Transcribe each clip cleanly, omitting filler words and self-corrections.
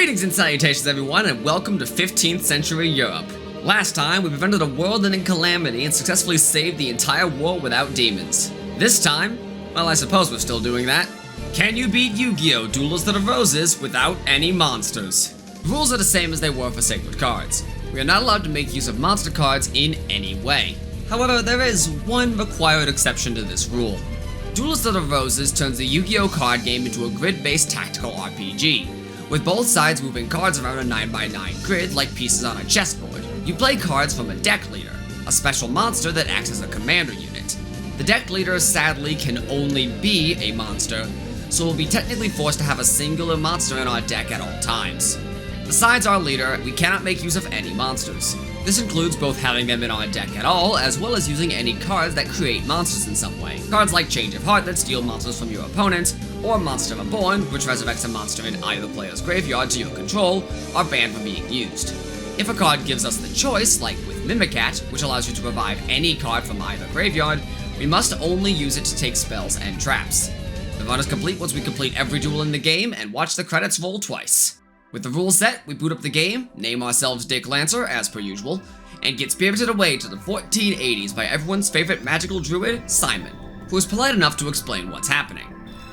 Greetings and salutations everyone, and welcome to 15th century Europe. Last time, we prevented a world-ending calamity and successfully saved the entire world without demons. This time, well, I suppose we're still doing that. Can you beat Yu-Gi-Oh! Duelist of Roses without any monsters? The rules are the same as they were for sacred cards. We are not allowed to make use of monster cards in any way. However, there is one required exception to this rule. Duelist of the Roses turns the Yu-Gi-Oh! Card game into a grid-based tactical RPG, with both sides moving cards around a 9x9 grid like pieces on a chessboard. You play cards from a deck leader, a special monster that acts as a commander unit. The deck leader sadly can only be a monster, so we'll be technically forced to have a singular monster in our deck at all times. Besides our leader, we cannot make use of any monsters. This includes both having them in our deck at all, as well as using any cards that create monsters in some way. Cards like Change of Heart that steal monsters from your opponent, or Monster Reborn, which resurrects a monster in either player's graveyard to your control, are banned from being used. If a card gives us the choice, like with Mimicat, which allows you to revive any card from either graveyard, we must only use it to take spells and traps. The run is complete once we complete every duel in the game and watch the credits roll twice. With the rules set, we boot up the game, name ourselves Dick Lancer as per usual, and get spirited away to the 1480s by everyone's favorite magical druid, Simon, who is polite enough to explain what's happening.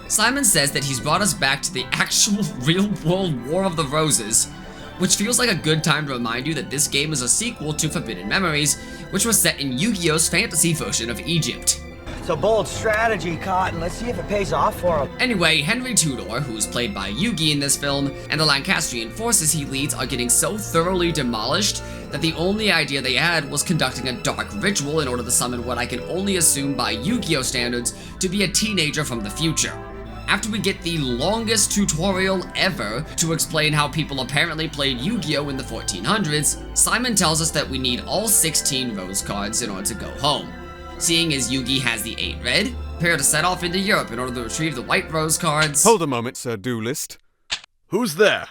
Simon says that he's brought us back to the actual real-world War of the Roses, which feels like a good time to remind you that this game is a sequel to Forbidden Memories, which was set in Yu-Gi-Oh's fantasy version of Egypt. It's a bold strategy, Cotton. Let's see if it pays off for him. Anyway, Henry Tudor, who is played by Yugi in this film, and the Lancastrian forces he leads are getting so thoroughly demolished that the only idea they had was conducting a dark ritual in order to summon what I can only assume by Yu-Gi-Oh! Standards to be a teenager from the future. After we get the longest tutorial ever to explain how people apparently played Yu-Gi-Oh! In the 1400s, Simon tells us that we need all 16 rose cards in order to go home. Seeing as Yugi has the 8 red, prepare to set off into Europe in order to retrieve the white rose cards. Hold a moment, Sir Duelist. Who's there?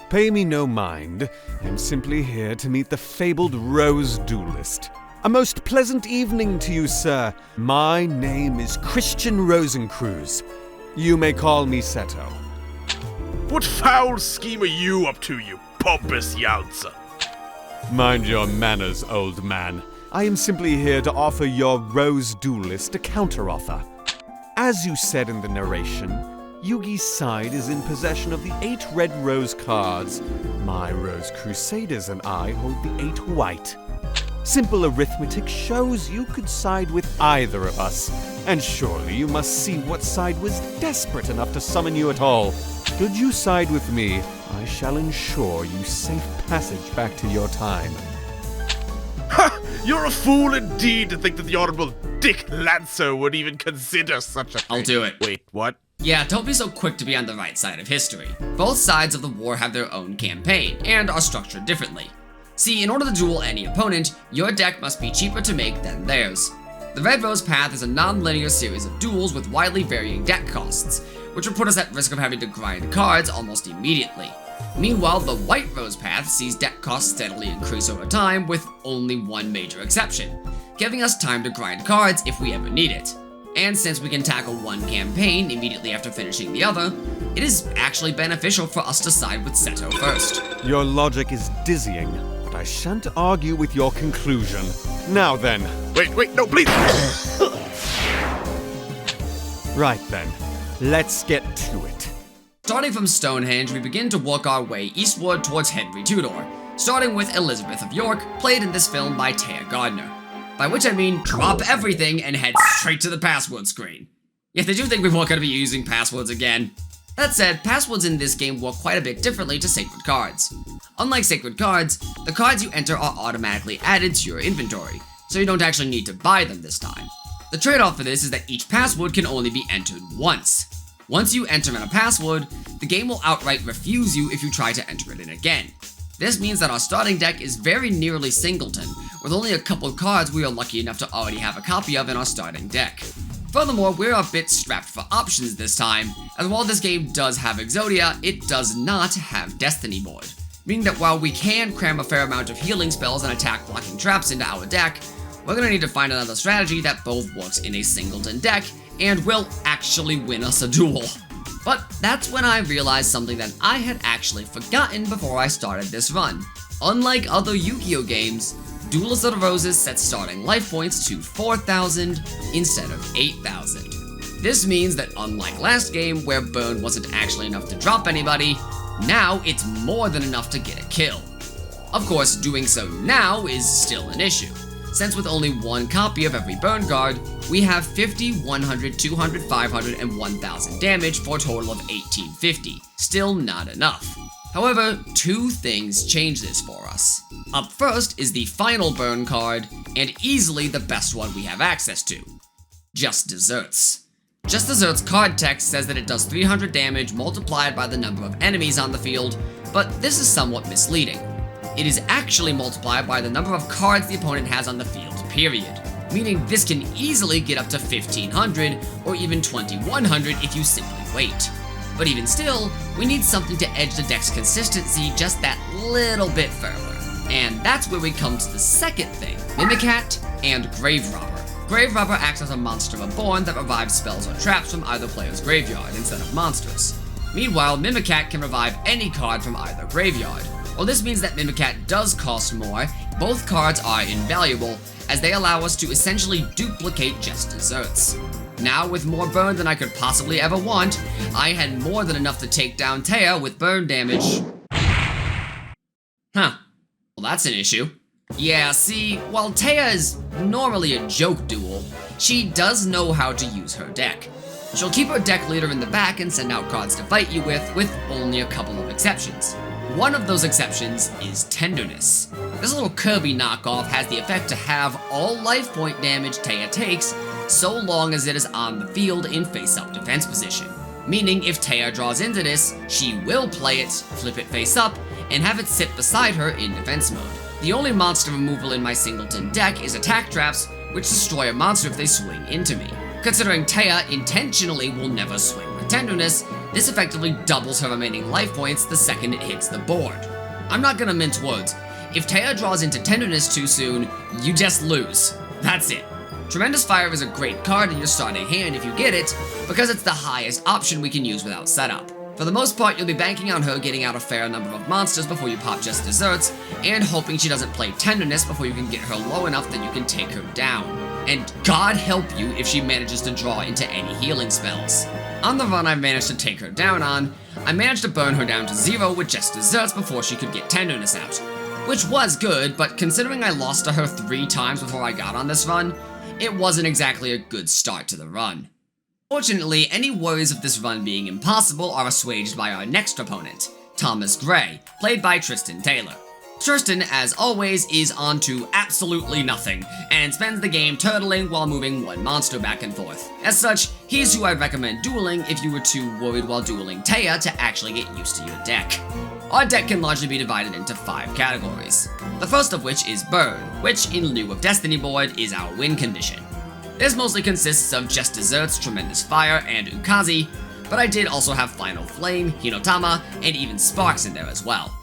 Pay me no mind. I'm simply here to meet the fabled Rose Duelist. A most pleasant evening to you, sir. My name is Christian Rosencruz. You may call me Seto. What foul scheme are you up to, you pompous youncer? Mind your manners, old man. I am simply here to offer your Rose Duelist a counteroffer. As you said in the narration, Yugi's side is in possession of the 8 red rose cards. My Rose Crusaders and I hold the 8 white. Simple arithmetic shows you could side with either of us, and surely you must see what side was desperate enough to summon you at all. Should you side with me, I shall ensure you safe passage back to your time. Ha! You're a fool indeed to think that the Honorable Dick Lancer would even consider such a thing. I'll do it. Wait, what? Yeah, don't be so quick to be on the right side of history. Both sides of the war have their own campaign, and are structured differently. See, in order to duel any opponent, your deck must be cheaper to make than theirs. The Red Rose path is a non-linear series of duels with widely varying deck costs, which would put us at risk of having to grind cards almost immediately. Meanwhile, the White Rose path sees deck costs steadily increase over time, with only one major exception, giving us time to grind cards if we ever need it. And since we can tackle one campaign immediately after finishing the other, it is actually beneficial for us to side with Seto first. Your logic is dizzying, but I shan't argue with your conclusion. Now then. Wait, no, please! Right then, let's get to it. Starting from Stonehenge, we begin to work our way eastward towards Henry Tudor, starting with Elizabeth of York, played in this film by Taya Gardner. By which I mean, drop everything and head straight to the password screen. Yeah, they do think we weren't going to be using passwords again. That said, passwords in this game work quite a bit differently to sacred cards. Unlike sacred cards, the cards you enter are automatically added to your inventory, so you don't actually need to buy them this time. The trade-off for this is that each password can only be entered once. Once you enter in a password, the game will outright refuse you if you try to enter it in again. This means that our starting deck is very nearly singleton, with only a couple cards we are lucky enough to already have a copy of in our starting deck. Furthermore, we're a bit strapped for options this time, as while this game does have Exodia, it does not have Destiny Board. Meaning that while we can cram a fair amount of healing spells and attack blocking traps into our deck, we're gonna need to find another strategy that both works in a singleton deck and will actually win us a duel. But that's when I realized something that I had actually forgotten before I started this run. Unlike other Yu-Gi-Oh games, Duelist of the Roses sets starting life points to 4,000 instead of 8,000. This means that unlike last game where burn wasn't actually enough to drop anybody, now it's more than enough to get a kill. Of course, doing so now is still an issue, since with only one copy of every burn card, we have 50, 100, 200, 500, and 1,000 damage for a total of 1,850. Still not enough. However, two things change this for us. Up first is the final burn card, and easily the best one we have access to. Just Desserts. Just Desserts card text says that it does 300 damage multiplied by the number of enemies on the field, but this is somewhat misleading. It is actually multiplied by the number of cards the opponent has on the field, period. Meaning this can easily get up to 1,500 or even 2,100 if you simply wait. But even still, we need something to edge the deck's consistency just that little bit further. And that's where we come to the second thing, Mimicat and Grave Robber. Grave Robber acts as a monster reborn that revives spells or traps from either player's graveyard instead of monsters. Meanwhile, Mimicat can revive any card from either graveyard. Well, this means that Mimicat does cost more. Both cards are invaluable, as they allow us to essentially duplicate Just Desserts. Now, with more burn than I could possibly ever want, I had more than enough to take down Taya with burn damage. Huh. Well, that's an issue. Yeah, see, while Taya is normally a joke duel, she does know how to use her deck. She'll keep her deck leader in the back and send out cards to fight you with only a couple of exceptions. One of those exceptions is Tenderness. This little Kirby knockoff has the effect to have all life point damage Taya takes so long as it is on the field in face-up defense position. Meaning if Taya draws into this, she will play it, flip it face up, and have it sit beside her in defense mode. The only monster removal in my singleton deck is attack traps, which destroy a monster if they swing into me. Considering Taya intentionally will never swing with Tenderness, this effectively doubles her remaining life points the second it hits the board. I'm not gonna mince words. If Taya draws into Tenderness too soon, you just lose. That's it. Tremendous Fire is a great card in your starting hand if you get it, because it's the highest option we can use without setup. For the most part, you'll be banking on her getting out a fair number of monsters before you pop Just Desserts, and hoping she doesn't play Tenderness before you can get her low enough that you can take her down. And God help you if she manages to draw into any healing spells. On the run I managed to take her down on, I managed to burn her down to 0 with Just Desserts before she could get Tenderness out. Which was good, but considering I lost to her 3 times before I got on this run, it wasn't exactly a good start to the run. Fortunately, any worries of this run being impossible are assuaged by our next opponent, Thomas Gray, played by Tristan Taylor. Tristan, as always, is on to absolutely nothing, and spends the game turtling while moving one monster back and forth. As such, he's who I'd recommend dueling if you were too worried while dueling Taya to actually get used to your deck. Our deck can largely be divided into 5 categories. The first of which is Burn, which in lieu of Destiny Board is our win condition. This mostly consists of Just Desserts, Tremendous Fire, and Ukazi, but I did also have Final Flame, Hinotama, and even Sparks in there as well.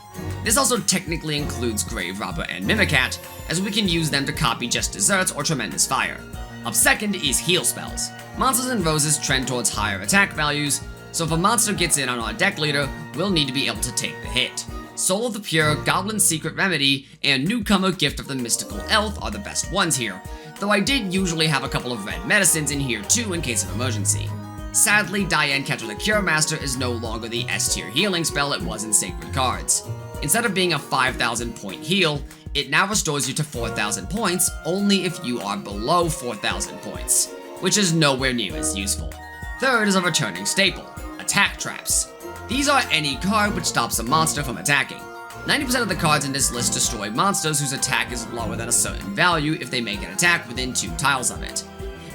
This also technically includes Grave Robber and Mimicat, as we can use them to copy Just Desserts or Tremendous Fire. Up second is Heal Spells. Monsters and Roses trend towards higher attack values, so if a monster gets in on our deck leader, we'll need to be able to take the hit. Soul of the Pure, Goblin's Secret Remedy, and Newcomer Gift of the Mystical Elf are the best ones here, though I did usually have a couple of red medicines in here too in case of emergency. Sadly, Diane Catcher the Cure Master is no longer the S-tier healing spell it was in Sacred Cards. Instead of being a 5,000 point heal, it now restores you to 4,000 points only if you are below 4,000 points, which is nowhere near as useful. Third is a returning staple, Attack Traps. These are any card which stops a monster from attacking. 90% of the cards in this list destroy monsters whose attack is lower than a certain value if they make an attack within 2 tiles of it.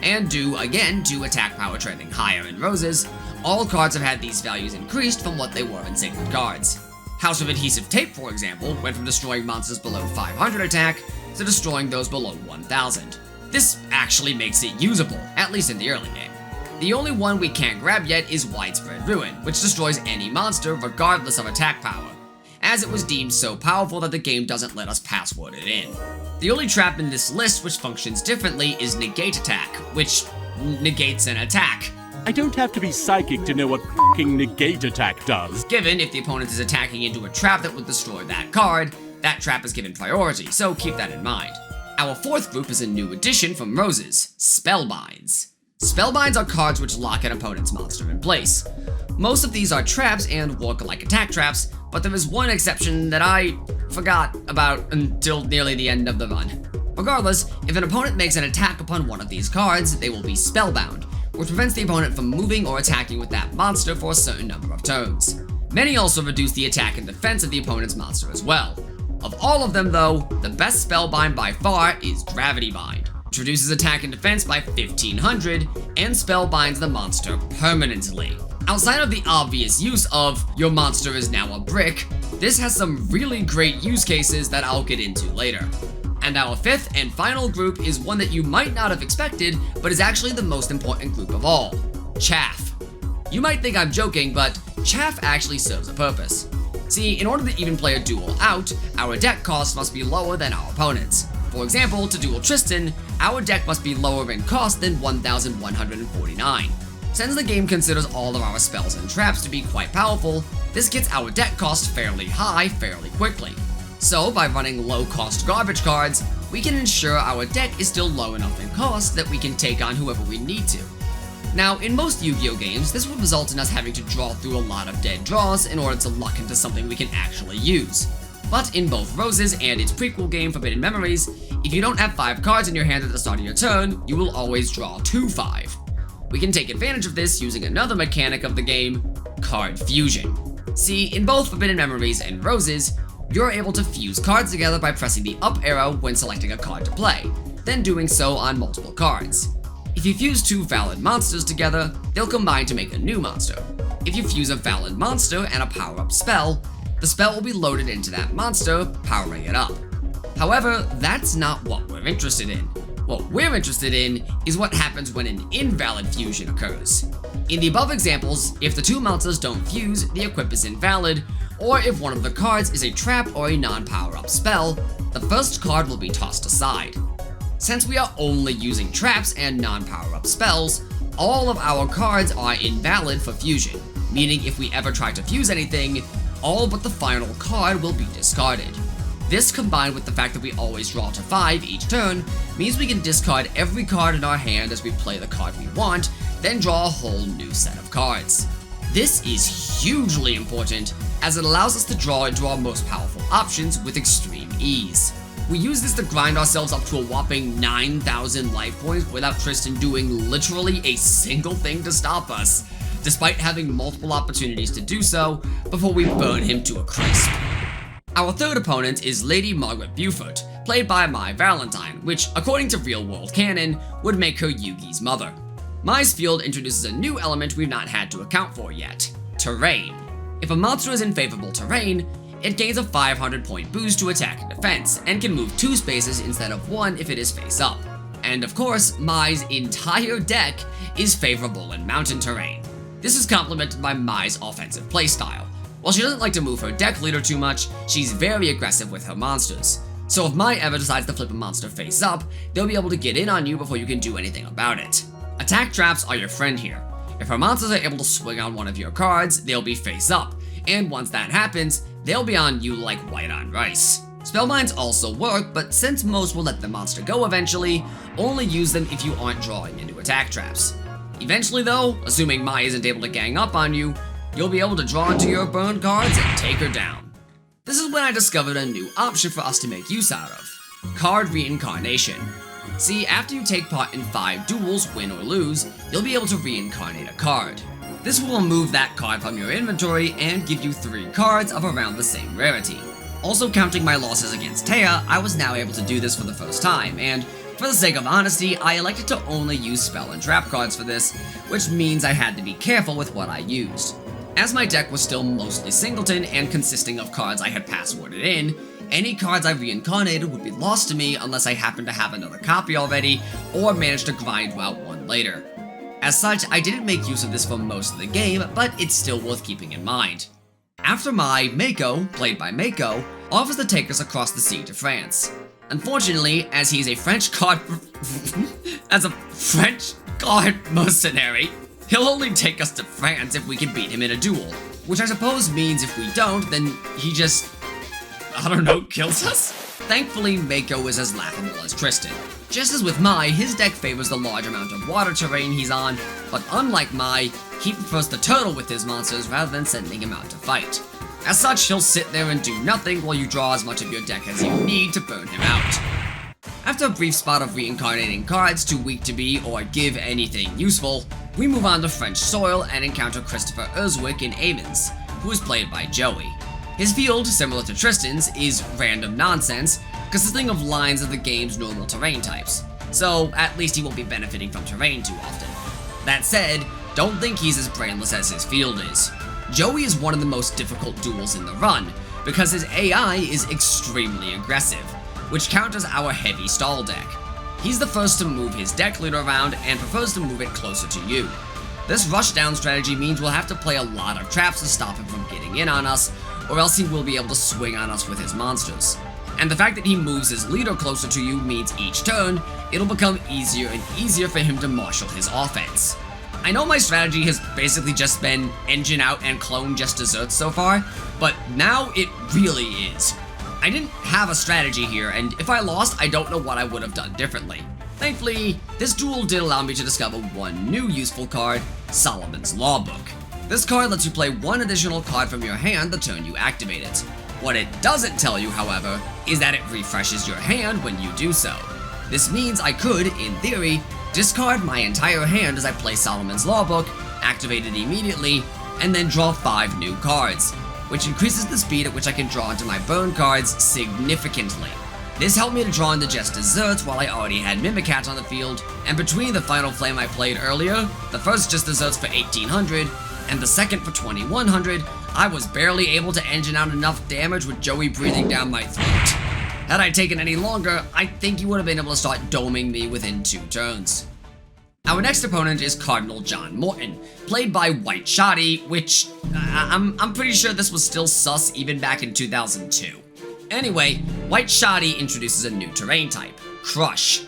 And due to attack power trending higher in Roses, all cards have had these values increased from what they were in Sacred Cards. House of Adhesive Tape, for example, went from destroying monsters below 500 attack to destroying those below 1000. This actually makes it usable, at least in the early game. The only one we can't grab yet is Widespread Ruin, which destroys any monster regardless of attack power, as it was deemed so powerful that the game doesn't let us password it in. The only trap in this list which functions differently is Negate Attack, which negates an attack. I don't have to be psychic to know what f***ing negate attack does. Given if the opponent is attacking into a trap that will destroy that card, that trap is given priority, so keep that in mind. Our fourth group is a new addition from Roses, Spellbinds. Spellbinds are cards which lock an opponent's monster in place. Most of these are traps and work like attack traps, but there is one exception that I forgot about until nearly the end of the run. Regardless, if an opponent makes an attack upon one of these cards, they will be spellbound, which prevents the opponent from moving or attacking with that monster for a certain number of turns. Many also reduce the attack and defense of the opponent's monster as well. Of all of them though, the best spellbind by far is Gravity Bind, which reduces attack and defense by 1500 and spellbinds the monster permanently. Outside of the obvious use of your monster is now a brick, this has some really great use cases that I'll get into later. And our fifth and final group is one that you might not have expected, but is actually the most important group of all, Chaff. You might think I'm joking, but Chaff actually serves a purpose. See, in order to even play a duel out, our deck cost must be lower than our opponent's. For example, to duel Tristan, our deck must be lower in cost than 1,149. Since the game considers all of our spells and traps to be quite powerful, this gets our deck cost fairly high fairly quickly. So, by running low-cost garbage cards, we can ensure our deck is still low enough in cost that we can take on whoever we need to. Now, in most Yu-Gi-Oh games, this would result in us having to draw through a lot of dead draws in order to luck into something we can actually use. But in both Roses and its prequel game Forbidden Memories, if you don't have 5 cards in your hand at the start of your turn, you will always draw 5. We can take advantage of this using another mechanic of the game, Card Fusion. See, in both Forbidden Memories and Roses, you're able to fuse cards together by pressing the up arrow when selecting a card to play, then doing so on multiple cards. If you fuse 2 valid monsters together, they'll combine to make a new monster. If you fuse a valid monster and a power-up spell, the spell will be loaded into that monster, powering it up. However, that's not what we're interested in. What we're interested in is what happens when an invalid fusion occurs. In the above examples, if the 2 monsters don't fuse, the equip is invalid, or if one of the cards is a trap or a non-power-up spell, the first card will be tossed aside. Since we are only using traps and non-power-up spells, all of our cards are invalid for fusion, meaning if we ever try to fuse anything, all but the final card will be discarded. This, combined with the fact that we always draw to 5 each turn, means we can discard every card in our hand as we play the card we want, then draw a whole new set of cards. This is hugely important, as it allows us to draw into our most powerful options with extreme ease. We use this to grind ourselves up to a whopping 9,000 life points without Tristan doing literally a single thing to stop us, despite having multiple opportunities to do so before we burn him to a crisp. Our third opponent is Lady Margaret Beaufort, played by Mai Valentine, which, according to real-world canon, would make her Yugi's mother. Mai's field introduces a new element we've not had to account for yet, terrain. If a monster is in favorable terrain, it gains a 500-point boost to attack and defense, and can move 2 spaces instead of 1 if it is face up. And of course, Mai's entire deck is favorable in mountain terrain. This is complemented by Mai's offensive playstyle. While she doesn't like to move her deck leader too much, she's very aggressive with her monsters. So if Mai ever decides to flip a monster face up, they'll be able to get in on you before you can do anything about it. Attack traps are your friend here. If her monsters are able to swing on one of your cards, they'll be face up, and once that happens, they'll be on you like white on rice. Spellbinds also work, but since most will let the monster go eventually, only use them if you aren't drawing into attack traps. Eventually though, assuming Mai isn't able to gang up on you, you'll be able to draw into your burned cards and take her down. This is when I discovered a new option for us to make use out of, card reincarnation. See, after you take part in 5 duels, win or lose, you'll be able to reincarnate a card. This will remove that card from your inventory and give you 3 cards of around the same rarity. Also counting my losses against Taya, I was now able to do this for the first time, and for the sake of honesty, I elected to only use spell and trap cards for this, which means I had to be careful with what I used. As my deck was still mostly singleton and consisting of cards I had passworded in, any cards I reincarnated would be lost to me unless I happened to have another copy already, or managed to grind out one later. As such, I didn't make use of this for most of the game, but it's still worth keeping in mind. After Mako, played by Mako, offers to take us across the sea to France. Unfortunately, as he's a French card mercenary, He'll only take us to France if we can beat him in a duel, which I suppose means if we don't, then he just, I don't know, kills us? Thankfully, Mako is as laughable as Tristan. Just as with Mai, his deck favors the large amount of water terrain he's on, but unlike Mai, he prefers to turtle with his monsters rather than sending him out to fight. As such, he'll sit there and do nothing while you draw as much of your deck as you need to burn him out. After a brief spot of reincarnating cards too weak to be or give anything useful, we move on to French soil and encounter Christopher Urswick in Amiens, who is played by Joey. His field, similar to Tristan's, is random nonsense, consisting of lines of the game's normal terrain types, so at least he won't be benefiting from terrain too often. That said, don't think he's as brainless as his field is. Joey is one of the most difficult duels in the run, because his AI is extremely aggressive, which counters our heavy stall deck. He's the first to move his deck loot around and prefers to move it closer to you. This rushdown strategy means we'll have to play a lot of traps to stop him from getting in on us, or else he will be able to swing on us with his monsters. And the fact that he moves his leader closer to you means each turn, it'll become easier and easier for him to marshal his offense. I know my strategy has basically just been engine out and clone just desserts so far, but now it really is. I didn't have a strategy here, and if I lost, I don't know what I would have done differently. Thankfully, this duel did allow me to discover one new useful card, Solomon's Law Book. This card lets you play one additional card from your hand the turn you activate it. What it doesn't tell you, however, is that it refreshes your hand when you do so. This means I could, in theory, discard my entire hand as I play Solomon's Law Book, activate it immediately, and then draw 5 new cards, which increases the speed at which I can draw into my burn cards significantly. This helped me to draw into just desserts while I already had Mimikatz on the field, and between the Final Flame I played earlier, the first just desserts for 1800, and the second for 2100, I was barely able to engine out enough damage with Joey breathing down my throat. Had I taken any longer, I think he would have been able to start doming me within 2 turns. Our next opponent is Cardinal John Morton, played by White Shadi, which I'm pretty sure this was still sus even back in 2002. Anyway, White Shadi introduces a new terrain type, Crush.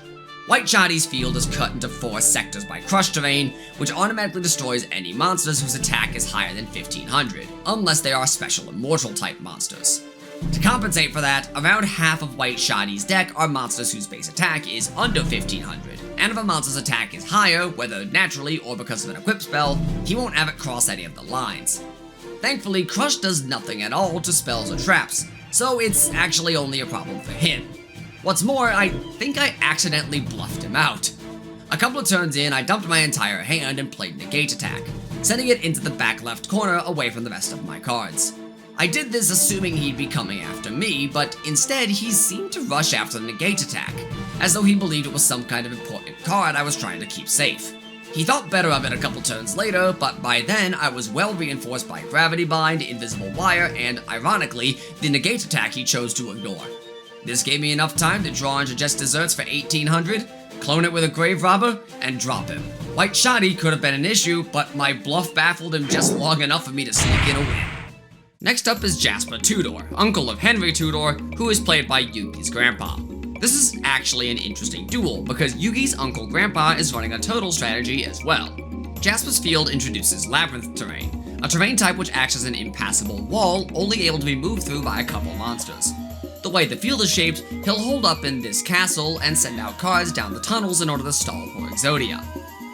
White Shadi's field is cut into 4 sectors by Crush terrain, which automatically destroys any monsters whose attack is higher than 1500, unless they are special immortal type monsters. To compensate for that, around half of White Shadi's deck are monsters whose base attack is under 1500, and if a monster's attack is higher, whether naturally or because of an equip spell, he won't have it cross any of the lines. Thankfully, Crush does nothing at all to spells or traps, so it's actually only a problem for him. What's more, I think I accidentally bluffed him out. A couple of turns in, I dumped my entire hand and played Negate Attack, sending it into the back left corner away from the rest of my cards. I did this assuming he'd be coming after me, but instead he seemed to rush after the Negate Attack, as though he believed it was some kind of important card I was trying to keep safe. He thought better of it a couple turns later, but by then I was well reinforced by Gravity Bind, Invisible Wire, and, ironically, the Negate Attack he chose to ignore. This gave me enough time to draw into just desserts for 1800, clone it with a Grave Robber, and drop him. White Shadi could have been an issue, but my bluff baffled him just long enough for me to sneak in a win. Next up is Jasper Tudor, uncle of Henry Tudor, who is played by Yugi's grandpa. This is actually an interesting duel, because Yugi's uncle grandpa is running a turtle strategy as well. Jasper's field introduces Labyrinth terrain, a terrain type which acts as an impassable wall, only able to be moved through by a couple monsters. The way the field is shaped, he'll hold up in this castle and send out cards down the tunnels in order to stall for Exodia.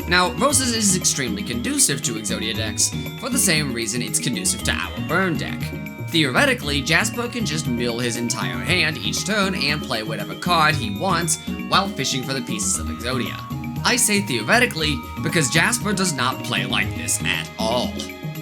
Now, Roses is extremely conducive to Exodia decks, for the same reason it's conducive to our burn deck. Theoretically, Jasper can just mill his entire hand each turn and play whatever card he wants while fishing for the pieces of Exodia. I say theoretically because Jasper does not play like this at all.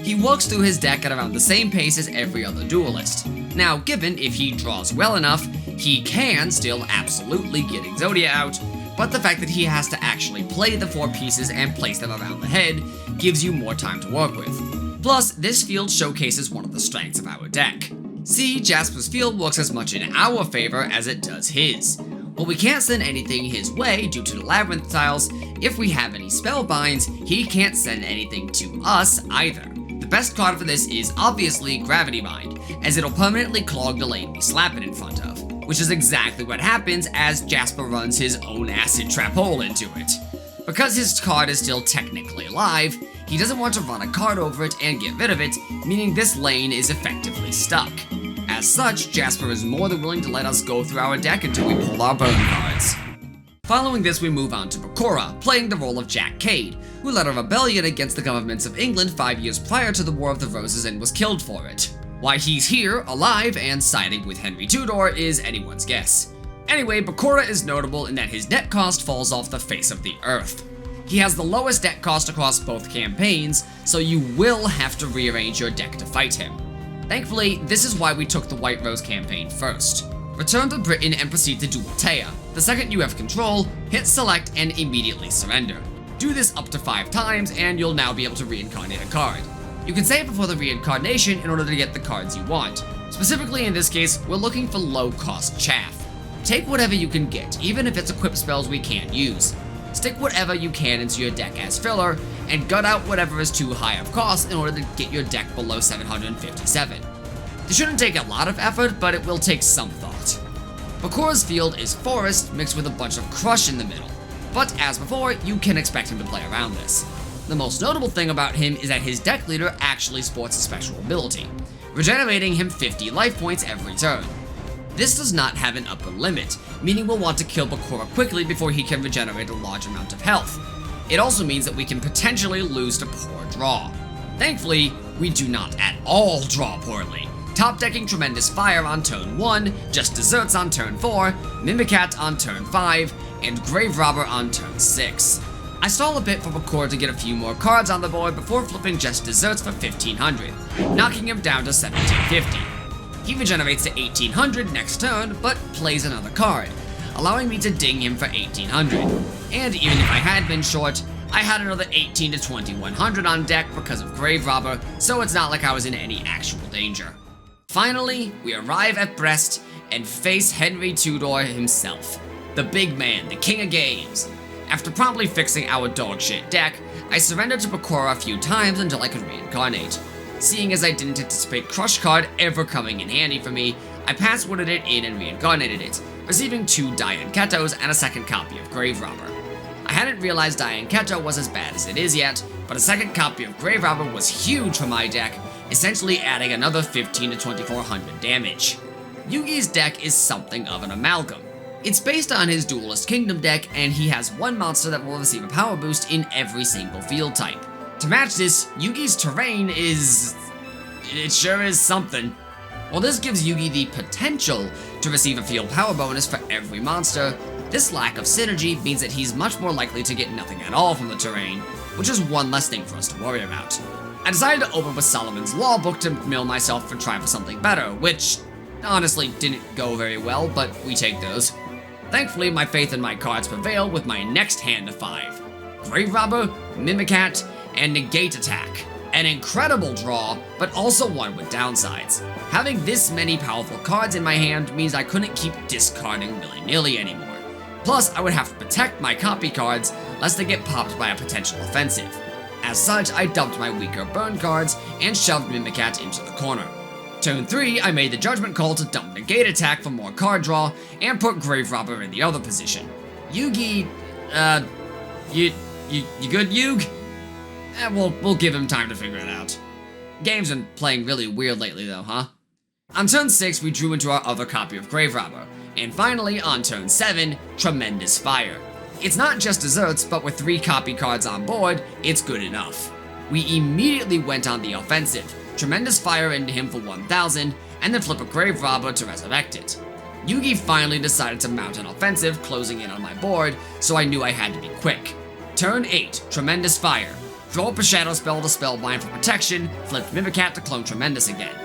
He works through his deck at around the same pace as every other duelist. Now, given if he draws well enough, he can still absolutely get Exodia out, but the fact that he has to actually play the 4 pieces and place them around the head gives you more time to work with. Plus, this field showcases one of the strengths of our deck. See, Jasper's field works as much in our favor as it does his. While we can't send anything his way due to the Labyrinth tiles, if we have any spellbinds, he can't send anything to us either. The best card for this is obviously Gravity Bind, as it'll permanently clog the lane we slap it in front of, which is exactly what happens as Jasper runs his own acid trap hole into it. Because his card is still technically alive, He doesn't want to run a card over it and get rid of it, meaning this lane is effectively stuck. As such, Jasper is more than willing to let us go through our deck until we pull our burn cards. Following this, we move on to Bakura, playing the role of Jack Cade, who led a rebellion against the governments of England 5 years prior to the War of the Roses and was killed for it. Why he's here, alive, and siding with Henry Tudor is anyone's guess. Anyway, Bakura is notable in that his net cost falls off the face of the earth. He has the lowest deck cost across both campaigns, so you will have to rearrange your deck to fight him. Thankfully, this is why we took the White Rose campaign first. Return to Britain and proceed to Duel Master. The second you have control, hit select and immediately surrender. Do this up to 5 times and you'll now be able to reincarnate a card. You can save before the reincarnation in order to get the cards you want. Specifically in this case, we're looking for low cost chaff. Take whatever you can get, even if it's equip spells we can't use. Stick whatever you can into your deck as filler, and gut out whatever is too high of cost in order to get your deck below 757. This shouldn't take a lot of effort, but it will take some thought. Bakura's field is forest mixed with a bunch of crush in the middle, but as before, you can expect him to play around this. The most notable thing about him is that his deck leader actually sports a special ability, regenerating him 50 life points every turn. This does not have an upper limit, meaning we'll want to kill Bakura quickly before he can regenerate a large amount of health. It also means that we can potentially lose to poor draw. Thankfully, we do not at all draw poorly. Top decking Tremendous Fire on turn 1, Just Desserts on turn 4, Mimicat on turn 5, and Grave Robber on turn 6. I stall a bit for Bakura to get a few more cards on the board before flipping Just Desserts for 1500, knocking him down to 1750. He regenerates to 1800 next turn, but plays another card, allowing me to ding him for 1800. And even if I had been short, I had another 18 to 2100 on deck because of Grave Robber, so it's not like I was in any actual danger. Finally, we arrive at Brest and face Henry Tudor himself, the big man, the king of games. After promptly fixing our dogshit deck, I surrendered to Bakura a few times until I could reincarnate. Seeing as I didn't anticipate Crush card ever coming in handy for me, I passworded it in and reincarnated it, receiving 2 Diane Ketos and a second copy of Grave Robber. I hadn't realized Diane Keto was as bad as it is yet, but a second copy of Grave Robber was huge for my deck, essentially adding another 15 to 2400 damage. Yugi's deck is something of an amalgam. It's based on his Duelist Kingdom deck, and he has one monster that will receive a power boost in every single field type. To match this, Yugi's terrain it sure is something. While this gives Yugi the potential to receive a field power bonus for every monster, this lack of synergy means that he's much more likely to get nothing at all from the terrain, which is one less thing for us to worry about. I decided to open with Solomon's Law book to mill myself and try for something better, which honestly didn't go very well, but we take those. Thankfully, my faith in my cards prevail with my next hand of 5. Grave Robber, Mimicat, and Negate Attack. An incredible draw, but also one with downsides. Having this many powerful cards in my hand means I couldn't keep discarding willy-nilly anymore. Plus, I would have to protect my copy cards lest they get popped by a potential offensive. As such, I dumped my weaker burn cards and shoved Mimicat into the corner. Turn 3, I made the judgment call to dump Negate Attack for more card draw and put Grave Robber in the other position. Yugi, you good, Yug? We'll give him time to figure it out. Game's been playing really weird lately though, huh? On turn 6, we drew into our other copy of Grave Robber. And finally, on turn 7, Tremendous Fire. It's not just desserts, but with 3 copy cards on board, it's good enough. We immediately went on the offensive, Tremendous Fire into him for 1000, and then flip a Grave Robber to resurrect it. Yugi finally decided to mount an offensive, closing in on my board, so I knew I had to be quick. Turn 8, Tremendous Fire. Throw up a Shadow Spell to Spellbind for protection, flipped Mimicat to clone Tremendous again.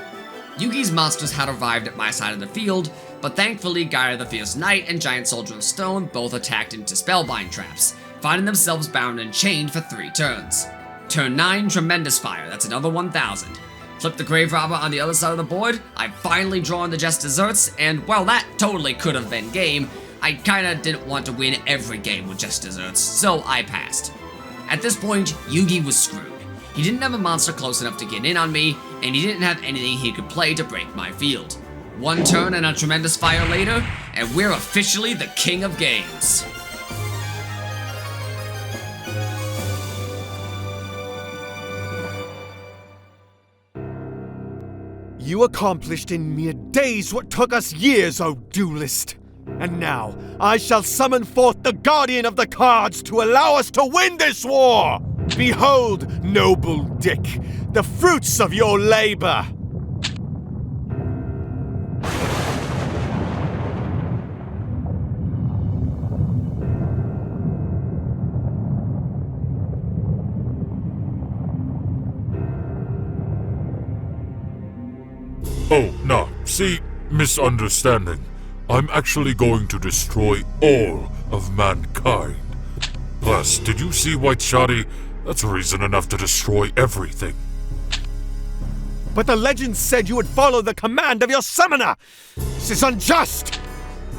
Yugi's monsters had arrived at my side of the field, but thankfully Gaia the Fierce Knight and Giant Soldier of Stone both attacked into Spellbind traps, finding themselves bound and chained for 3 turns. Turn 9, Tremendous Fire, that's another 1000. Flip the Grave Robber on the other side of the board, I've finally drawn the Just Desserts, and while that totally could have been game, I kinda didn't want to win every game with Just Desserts, so I passed. At this point, Yugi was screwed. He didn't have a monster close enough to get in on me, and he didn't have anything he could play to break my field. 1 turn and a Tremendous Fire later, and we're officially the king of games. You accomplished in mere days what took us years, O Duelist. And now, I shall summon forth the Guardian of the Cards to allow us to win this war! Behold, noble Dick, the fruits of your labor! Oh, no. See, misunderstanding. I'm actually going to destroy all of mankind. Plus, did you see White Shadi? That's reason enough to destroy everything. But the legend said you would follow the command of your summoner! This is unjust!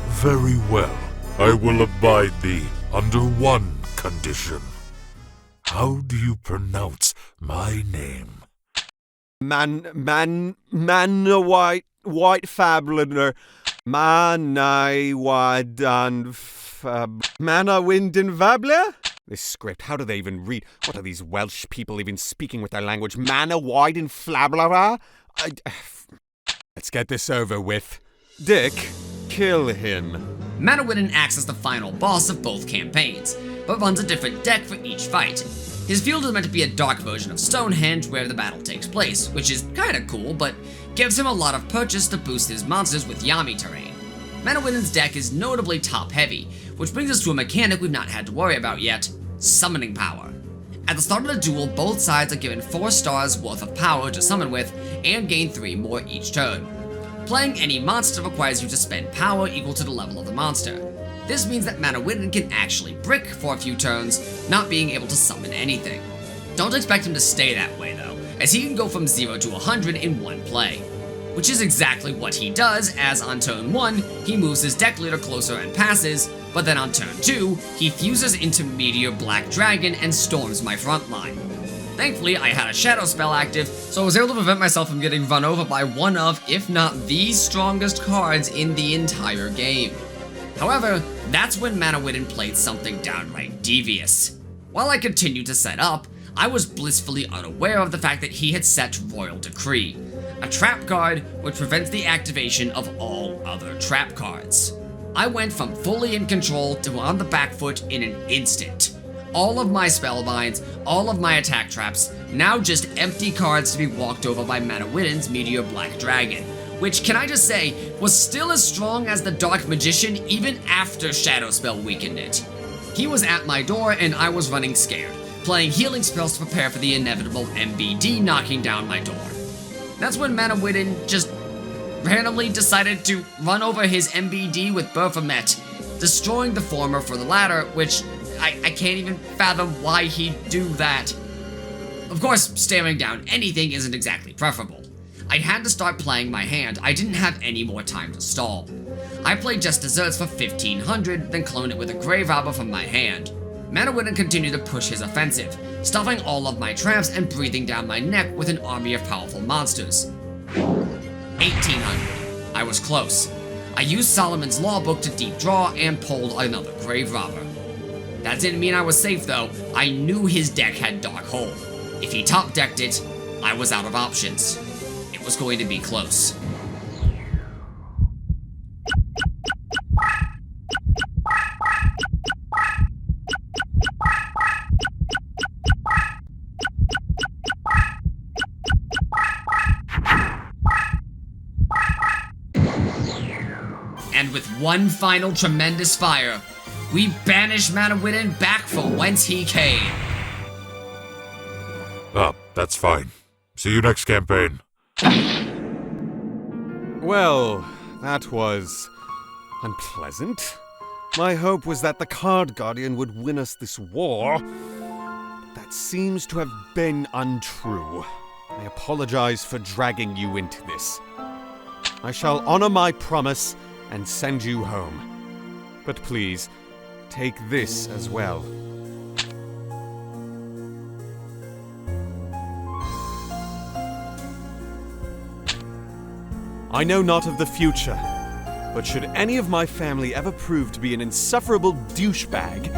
Very well. I will abide thee under one condition. How do you pronounce my name? Manawyddan Vabler? This script, how do they even read? What are these Welsh people even speaking with their language? Manawyddan Flablara? Let's get this over with. Dick, kill him. Manawyddan acts as the final boss of both campaigns, but runs a different deck for each fight. His field is meant to be a dark version of Stonehenge where the battle takes place, which is kinda cool, but gives him a lot of purchase to boost his monsters with Yami terrain. Manawyddan's deck is notably top-heavy, which brings us to a mechanic we've not had to worry about yet, summoning power. At the start of the duel, both sides are given 4 stars worth of power to summon with, and gain 3 more each turn. Playing any monster requires you to spend power equal to the level of the monster. This means that Manawyddan can actually brick for a few turns, not being able to summon anything. Don't expect him to stay that way though, as he can go from 0 to 100 in one play. Which is exactly what he does, as on turn 1, he moves his deck leader closer and passes, but then on turn 2, he fuses into Meteor Black Dragon and storms my front line. Thankfully, I had a shadow spell active, so I was able to prevent myself from getting run over by one of, if not the strongest cards in the entire game. However, that's when Manawyddan played something downright devious. While I continued to set up, I was blissfully unaware of the fact that he had set Royal Decree, a trap card which prevents the activation of all other trap cards. I went from fully in control to on the back foot in an instant. All of my spellbinds, all of my attack traps, now just empty cards to be walked over by Manawyddan's Meteor Black Dragon, which, can I just say, was still as strong as the Dark Magician even after Shadow Spell weakened it. He was at my door and I was running scared, playing healing spells to prepare for the inevitable MBD knocking down my door. That's when Manawyddan just randomly decided to run over his MBD with Beaufort, destroying the former for the latter, which I can't even fathom why he'd do that. Of course, staring down anything isn't exactly preferable. I had to start playing my hand, I didn't have any more time to stall. I played just desserts for 1500, then cloned it with a Grave Robber from my hand. Manawyddan continued to push his offensive, stuffing all of my traps and breathing down my neck with an army of powerful monsters. 1800. I was close. I used Solomon's Law Book to deep draw and pulled another Grave Robber. That didn't mean I was safe though. I knew his deck had Dark Hole. If he top decked it, I was out of options. It was going to be close. And with one final tremendous fire, we banish Manawyddan back from whence he came. Ah, that's fine. See you next campaign. Well, that was unpleasant. My hope was that the Card Guardian would win us this war. But that seems to have been untrue. I apologize for dragging you into this. I shall honor my promise and send you home. But please, take this as well. I know not of the future, but should any of my family ever prove to be an insufferable douchebag,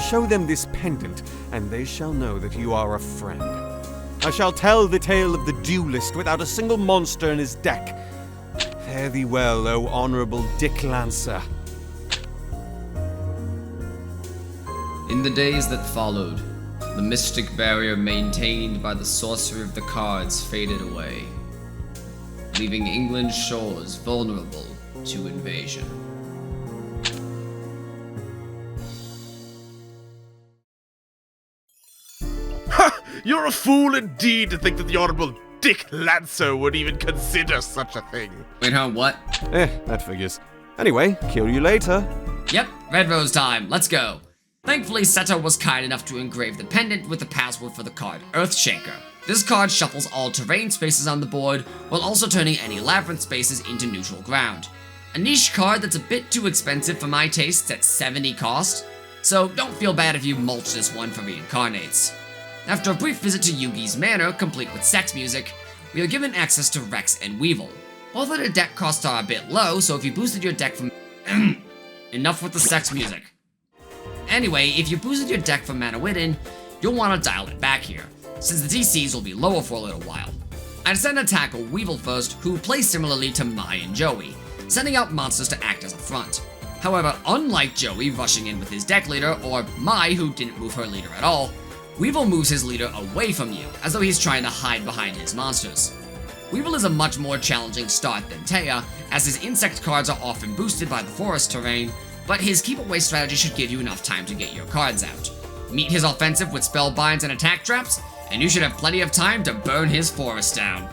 show them this pendant, and they shall know that you are a friend. I shall tell the tale of the Duelist without a single monster in his deck. Fare thee well, O Honourable Dick Lancer. In the days that followed, the mystic barrier maintained by the sorcery of the cards faded away, leaving England's shores vulnerable to invasion. Ha! You're a fool indeed to think that the Honourable Dick Lancer would even consider such a thing. Wait, huh, what? That figures. Anyway, kill you later. Yep, Red Rose time, let's go. Thankfully, Seto was kind enough to engrave the pendant with the password for the card Earthshaker. This card shuffles all terrain spaces on the board, while also turning any labyrinth spaces into neutral ground. A niche card that's a bit too expensive for my tastes at 70 cost, so don't feel bad if you mulch this one for reincarnates. After a brief visit to Yugi's manor, complete with sex music, we are given access to Rex and Weevil. Both of their deck costs are a bit low, so if you boosted your deck from enough with the sex music. Anyway, if you boosted your deck from Manawyddan, you'll want to dial it back here, since the DCs will be lower for a little while. I decided to tackle Weevil first, who plays similarly to Mai and Joey, sending out monsters to act as a front. However, unlike Joey rushing in with his deck leader, or Mai who didn't move her leader at all, Weevil moves his leader away from you, as though he's trying to hide behind his monsters. Weevil is a much more challenging start than Taya, as his insect cards are often boosted by the forest terrain, but his keep away strategy should give you enough time to get your cards out. Meet his offensive with spellbinds and attack traps, and you should have plenty of time to burn his forest down.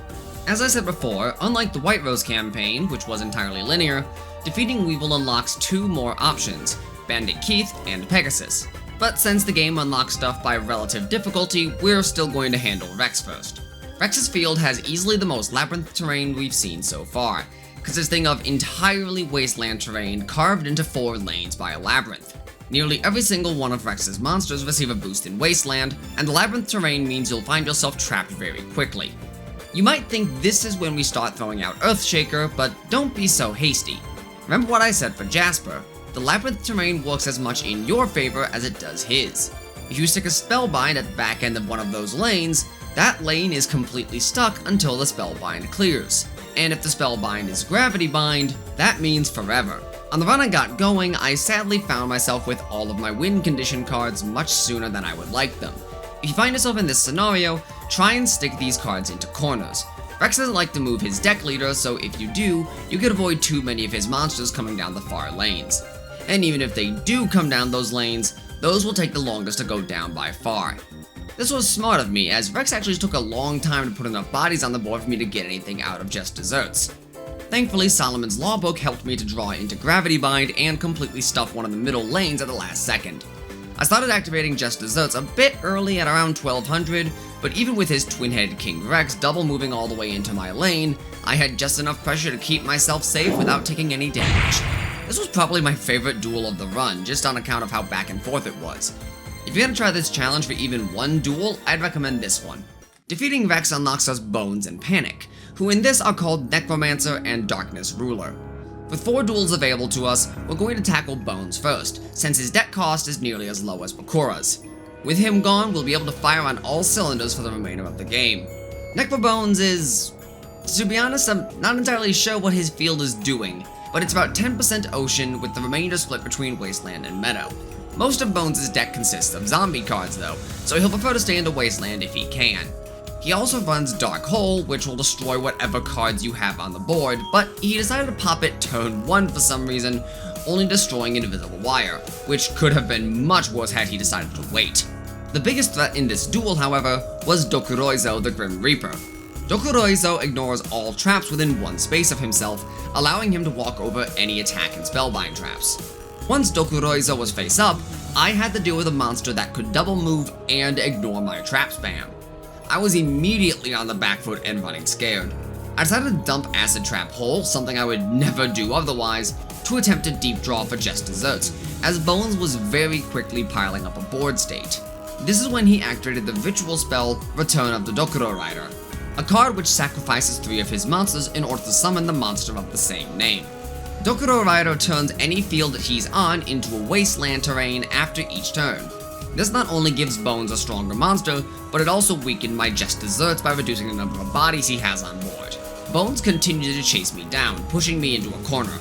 As I said before, unlike the White Rose campaign, which was entirely linear, defeating Weevil unlocks two more options, Bandit Keith and Pegasus. But since the game unlocks stuff by relative difficulty, we're still going to handle Rex first. Rex's field has easily the most labyrinth terrain we've seen so far, consisting of entirely wasteland terrain carved into 4 lanes by a labyrinth. Nearly every single one of Rex's monsters receive a boost in wasteland, and the labyrinth terrain means you'll find yourself trapped very quickly. You might think this is when we start throwing out Earthshaker, but don't be so hasty. Remember what I said for Jasper, the labyrinth terrain works as much in your favor as it does his. If you stick a spellbind at the back end of one of those lanes, that lane is completely stuck until the spellbind clears. And if the spellbind is gravity bind, that means forever. On the run I got going, I sadly found myself with all of my win condition cards much sooner than I would like them. If you find yourself in this scenario, try and stick these cards into corners. Rex doesn't like to move his deck leader, so if you do, you can avoid too many of his monsters coming down the far lanes. And even if they do come down those lanes, those will take the longest to go down by far. This was smart of me, as Rex actually took a long time to put enough bodies on the board for me to get anything out of just desserts. Thankfully, Solomon's Law Book helped me to draw into Gravity Bind and completely stuff one of the middle lanes at the last second. I started activating Just Desserts a bit early at around 1200, but even with his twin-headed King Rex double moving all the way into my lane, I had just enough pressure to keep myself safe without taking any damage. This was probably my favorite duel of the run, just on account of how back and forth it was. If you're gonna try this challenge for even one duel, I'd recommend this one. Defeating Rex unlocks us Bonz and PaniK, who in this are called Necromancer and Darkness Ruler. With 4 duels available to us, we're going to tackle Bonz first, since his deck cost is nearly as low as Bakura's. With him gone, we'll be able to fire on all cylinders for the remainder of the game. Necrobonz is... to be honest, I'm not entirely sure what his field is doing, but it's about 10% ocean with the remainder split between wasteland and meadow. Most of Bonz' deck consists of zombie cards though, so he'll prefer to stay in the wasteland if he can. He also runs Dark Hole, which will destroy whatever cards you have on the board, but he decided to pop it turn 1 for some reason, only destroying Invisible Wire, which could have been much worse had he decided to wait. The biggest threat in this duel, however, was Dokuroizo the Grim Reaper. Dokuroizo ignores all traps within 1 space of himself, allowing him to walk over any attack and spellbind traps. Once Dokuroizo was face up, I had to deal with a monster that could double move and ignore my trap spam. I was immediately on the back foot and running scared. I decided to dump Acid Trap Hole, something I would never do otherwise, to attempt a deep draw for Just Desserts, as Bonz was very quickly piling up a board state. This is when he activated the ritual spell Return of the Dokuro Rider, a card which sacrifices 3 of his monsters in order to summon the monster of the same name. Dokuro Rider turns any field that he's on into a wasteland terrain after each turn. This not only gives Bonz a stronger monster, but it also weakened my just desserts by reducing the number of bodies he has on board. Bonz continued to chase me down, pushing me into a corner.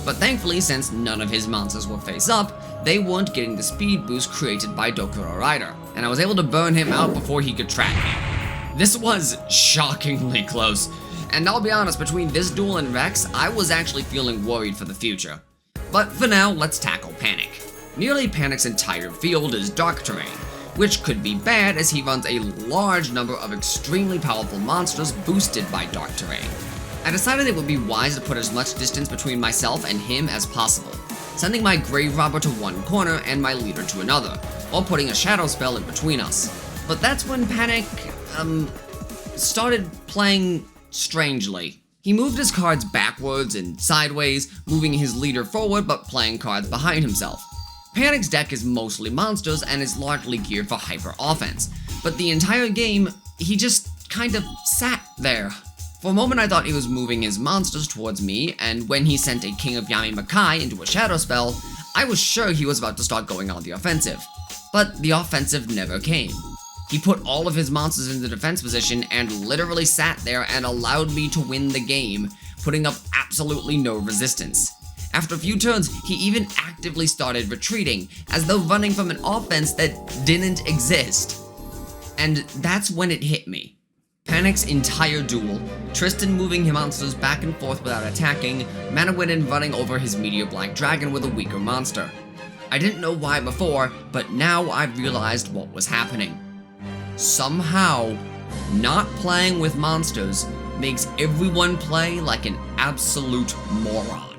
But thankfully, since none of his monsters were face up, they weren't getting the speed boost created by Dokuro Rider, and I was able to burn him out before he could track me. This was shockingly close, and I'll be honest, between this duel and Rex, I was actually feeling worried for the future. But for now, let's tackle PaniK. Nearly PaniK's entire field is dark terrain, which could be bad as he runs a large number of extremely powerful monsters boosted by dark terrain. I decided it would be wise to put as much distance between myself and him as possible, sending my Grave Robber to one corner and my leader to another, while putting a shadow spell in between us. But that's when PaniK, started playing strangely. He moved his cards backwards and sideways, moving his leader forward but playing cards behind himself. PaniK's deck is mostly monsters and is largely geared for hyper offense, but the entire game, he just kind of sat there. For a moment I thought he was moving his monsters towards me, and when he sent a King of Yami Makai into a shadow spell, I was sure he was about to start going on the offensive. But the offensive never came. He put all of his monsters in the defense position and literally sat there and allowed me to win the game, putting up absolutely no resistance. After a few turns, he even actively started retreating, as though running from an offense that didn't exist. And that's when it hit me. PaniK's entire duel, Tristan moving his monsters back and forth without attacking, Manawyddan running over his Meteor Black Dragon with a weaker monster. I didn't know why before, but now I've realized what was happening. Somehow, not playing with monsters makes everyone play like an absolute moron.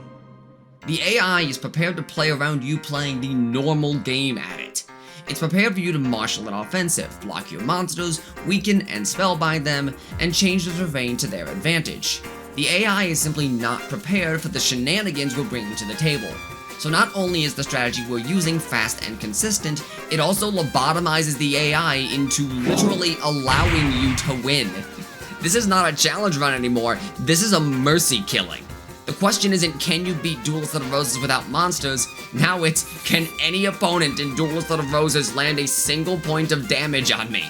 The AI is prepared to play around you playing the normal game at it. It's prepared for you to marshal an offensive, block your monsters, weaken and spellbind them, and change the terrain to their advantage. The AI is simply not prepared for the shenanigans we're bringing to the table. So not only is the strategy we're using fast and consistent, it also lobotomizes the AI into literally allowing you to win. This is not a challenge run anymore, this is a mercy killing. The question isn't, can you beat Duelist of the Roses without monsters? Now it's, can any opponent in Duelist of the Roses land a single point of damage on me?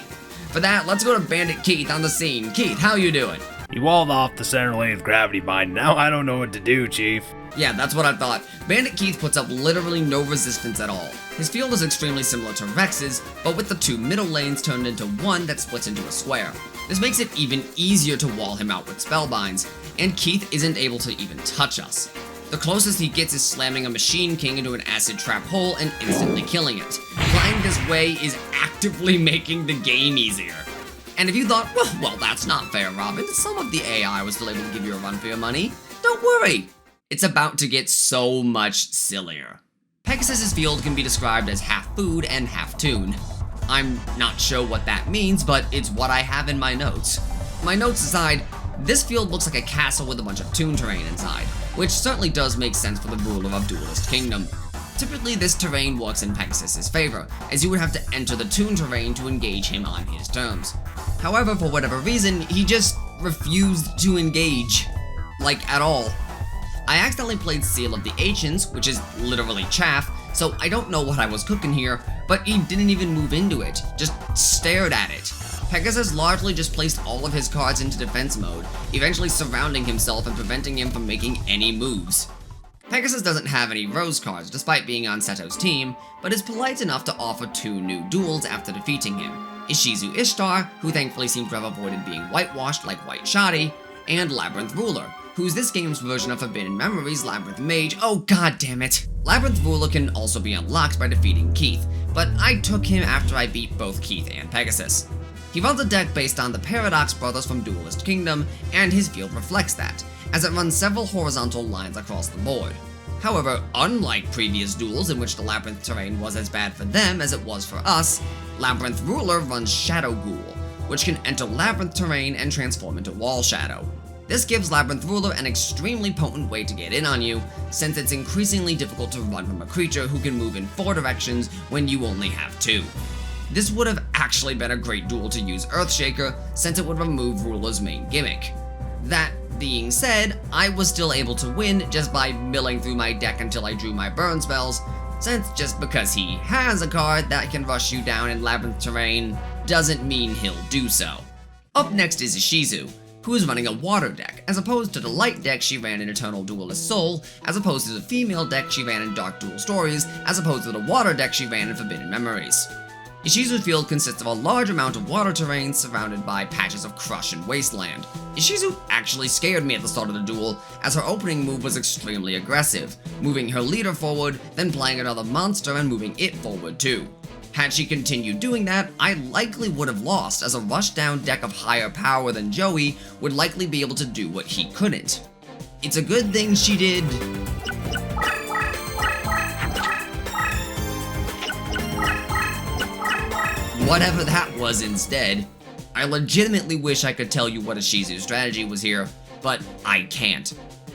For that, let's go to Bandit Keith on the scene. Keith, how you doing? You walled off the center lane with gravity bind. Now I don't know what to do, Chief. Yeah, that's what I thought. Bandit Keith puts up literally no resistance at all. His field is extremely similar to Rex's, but with the two middle lanes turned into one that splits into a square. This makes it even easier to wall him out with spellbinds, and Keith isn't able to even touch us. The closest he gets is slamming a Machine King into an acid trap hole and instantly killing it. Playing this way is actively making the game easier. And if you thought, well, that's not fair, Robin, some of the AI was still able to give you a run for your money, don't worry. It's about to get so much sillier. Pegasus's field can be described as half food and half tune. I'm not sure what that means, but it's what I have in my notes. My notes aside, this field looks like a castle with a bunch of toon terrain inside, which certainly does make sense for the ruler of Duelist Kingdom. Typically, this terrain works in Pegasus's favor, as you would have to enter the toon terrain to engage him on his terms. However, for whatever reason, he just refused to engage. Like, at all. I accidentally played Seal of the Ancients, which is literally chaff, so I don't know what I was cooking here, but he didn't even move into it, just stared at it. Pegasus largely just placed all of his cards into defense mode, eventually surrounding himself and preventing him from making any moves. Pegasus doesn't have any Rose cards despite being on Seto's team, but is polite enough to offer 2 new duels after defeating him. Ishizu Ishtar, who thankfully seems to have avoided being whitewashed like White Shadi, and Labyrinth Ruler, who's this game's version of Forbidden Memories' Labyrinth Mage. Oh god damn it! Labyrinth Ruler can also be unlocked by defeating Keith, but I took him after I beat both Keith and Pegasus. He runs a deck based on the Paradox Brothers from Duelist Kingdom, and his field reflects that, as it runs several horizontal lines across the board. However, unlike previous duels in which the Labyrinth terrain was as bad for them as it was for us, Labyrinth Ruler runs Shadow Ghoul, which can enter Labyrinth terrain and transform into Wall Shadow. This gives Labyrinth Ruler an extremely potent way to get in on you, since it's increasingly difficult to run from a creature who can move in 4 directions when you only have 2. This would have actually been a great duel to use Earthshaker, since it would remove Ruler's main gimmick. That being said, I was still able to win just by milling through my deck until I drew my burn spells, since just because he has a card that can rush you down in labyrinth terrain doesn't mean he'll do so. Up next is Ishizu, who is running a water deck, as opposed to the light deck she ran in Eternal Duelist Soul, as opposed to the female deck she ran in Dark Duel Stories, as opposed to the water deck she ran in Forbidden Memories. Ishizu's field consists of a large amount of water terrain surrounded by patches of crush and wasteland. Ishizu actually scared me at the start of the duel, as her opening move was extremely aggressive, moving her leader forward, then playing another monster and moving it forward too. Had she continued doing that, I likely would have lost, as a rush-down deck of higher power than Joey would likely be able to do what he couldn't. It's a good thing she did... whatever that was instead. I legitimately wish I could tell you what Ishizu's strategy was here, but I can't.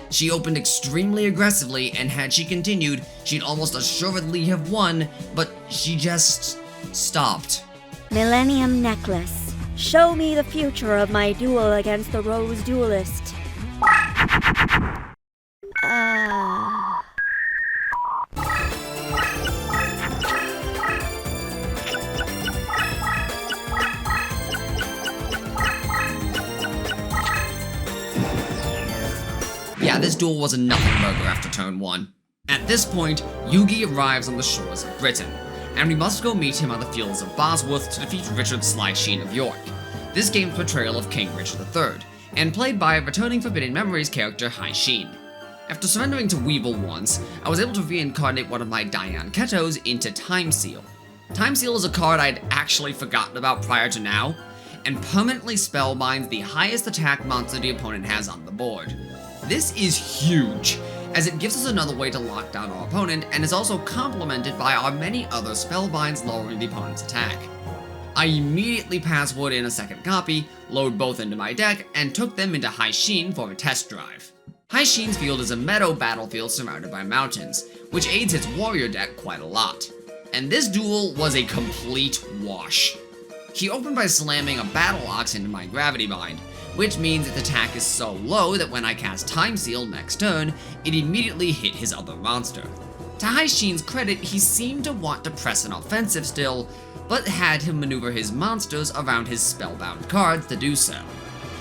She opened extremely aggressively, and had she continued, she'd almost assuredly have won, but she just stopped. Millennium Necklace. Show me the future of my duel against the Rose Duelist. Yeah, this duel was a nothing burger after turn 1. At this point, Yugi arrives on the shores of Britain, and we must go meet him on the fields of Bosworth to defeat Richard Slysheen of York, this game's portrayal of King Richard III, and played by returning Forbidden Memories character Hai Sheen. After surrendering to Weevil once, I was able to reincarnate one of my Dian Ketos into Time Seal. Time Seal is a card I'd actually forgotten about prior to now, and permanently spellbinds the highest attack monster the opponent has on the board. This is huge, as it gives us another way to lock down our opponent, and is also complemented by our many other spellbinds lowering the opponent's attack. I immediately password in a second copy, load both into my deck, and took them into Hai Sheen for a test drive. Hai Sheen's field is a meadow battlefield surrounded by mountains, which aids its warrior deck quite a lot. And this duel was a complete wash. He opened by slamming a Battle Ox into my Gravity Bind, which means its attack is so low that when I cast Time Seal next turn, it immediately hit his other monster. To Hai Sheen's credit, he seemed to want to press an offensive still, but had him maneuver his monsters around his spellbound cards to do so.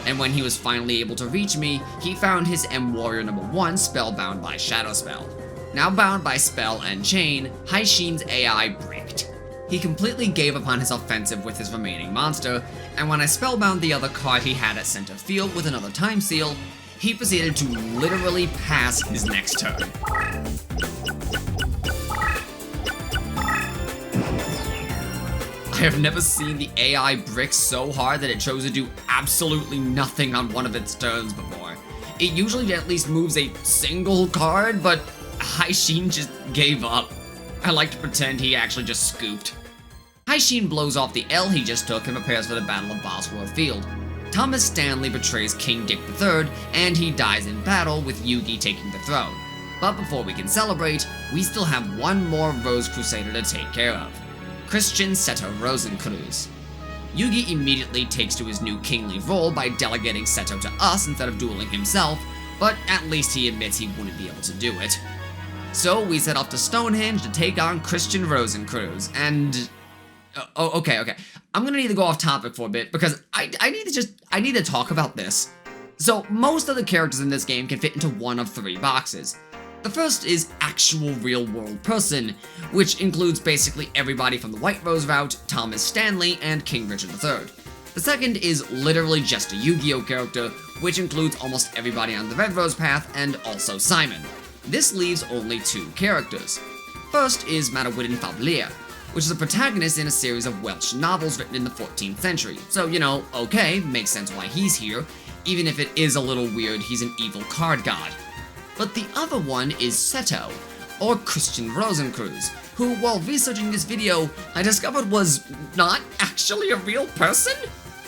And when he was finally able to reach me, he found his M-Warrior #1 spellbound by Shadow Spell. Now bound by Spell and Chain, Hai Sheen's AI bricked. He completely gave up on his offensive with his remaining monster, and when I spellbound the other card he had at center field with another Time Seal, he proceeded to literally pass his next turn. I have never seen the AI brick so hard that it chose to do absolutely nothing on one of its turns before. It usually at least moves a single card, but Hai Sheen just gave up. I like to pretend he actually just scooped. Hai Sheen blows off the L he just took and prepares for the Battle of Bosworth Field. Thomas Stanley betrays King Dick III, and he dies in battle with Yugi taking the throne. But before we can celebrate, we still have one more Rose Crusader to take care of. Christian Seto Rosencruz. Yugi immediately takes to his new kingly role by delegating Seto to us instead of dueling himself, but at least he admits he wouldn't be able to do it. So we set off to Stonehenge to take on Christian Rosencruz, and... okay. I'm gonna need to go off topic for a bit, because I need to talk about this. So, most of the characters in this game can fit into one of 3 boxes. The first is actual real-world person, which includes basically everybody from the White Rose route, Thomas Stanley, and King Richard III. The second is literally just a Yu-Gi-Oh character, which includes almost everybody on the Red Rose path, and also Simon. This leaves only 2 characters. First is Manawyddan Llyr, which is a protagonist in a series of Welsh novels written in the 14th century. So, you know, okay, makes sense why he's here, even if it is a little weird he's an evil card god. But the other one is Seto, or Christian Rosencruz, who, while researching this video, I discovered was not actually a real person?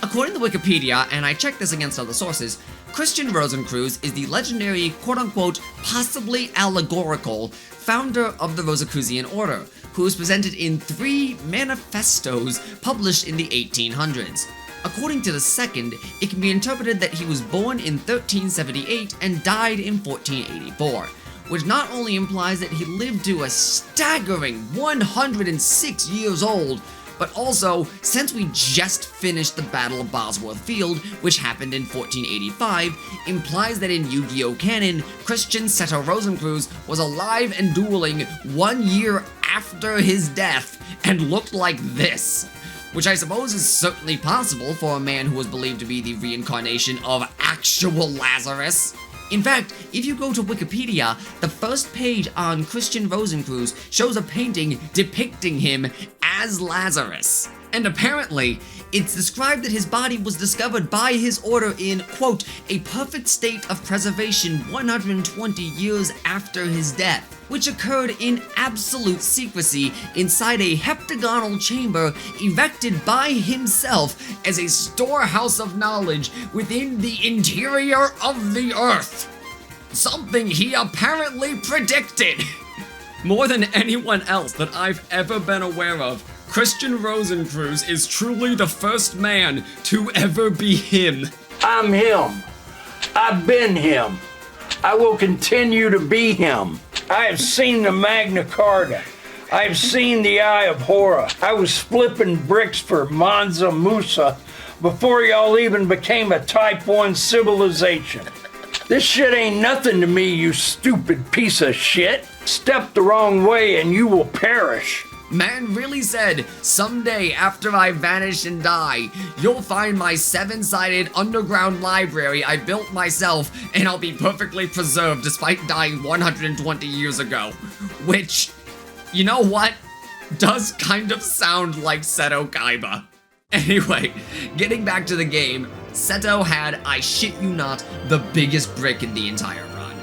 According to Wikipedia, and I checked this against other sources, Christian Rosencruz is the legendary, quote-unquote, possibly allegorical, founder of the Rosicrucian Order, who was presented in 3 manifestos published in the 1800s. According to the second, it can be interpreted that he was born in 1378 and died in 1484, which not only implies that he lived to a staggering 106 years old, but also, since we just finished the Battle of Bosworth Field, which happened in 1485, implies that in Yu-Gi-Oh! Canon, Christian Seto Rosencruz was alive and dueling 1 year after his death, and looked like this. Which I suppose is certainly possible for a man who was believed to be the reincarnation of actual Lazarus. In fact, if you go to Wikipedia, the first page on Christian Rosencruz shows a painting depicting him as Lazarus. And apparently, it's described that his body was discovered by his order in, quote, a perfect state of preservation 120 years after his death, which occurred in absolute secrecy inside a heptagonal chamber erected by himself as a storehouse of knowledge within the interior of the earth. Something he apparently predicted. More than anyone else that I've ever been aware of, Christian Rosencruz is truly the first man to ever be him. I'm him. I've been him. I will continue to be him. I have seen the Magna Carta. I have seen the Eye of Horror. I was flipping bricks for Mansa Musa before y'all even became a Type 1 civilization. This shit ain't nothing to me, you stupid piece of shit. Step the wrong way and you will perish. Man really said, someday after I vanish and die, you'll find my 7-sided underground library I built myself and I'll be perfectly preserved despite dying 120 years ago. Which, you know what? Does kind of sound like Seto Kaiba. Anyway, getting back to the game, Seto had, I shit you not, the biggest brick in the entire run.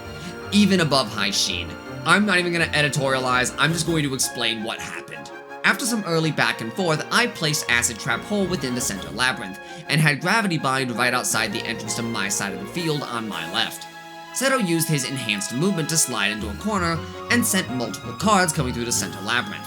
Even above High Sheen. I'm not even going to editorialize, I'm just going to explain what happened. After some early back and forth, I placed Acid Trap Hole within the center labyrinth, and had Gravity Bind right outside the entrance to my side of the field on my left. Seto used his enhanced movement to slide into a corner, and sent multiple cards coming through the center labyrinth.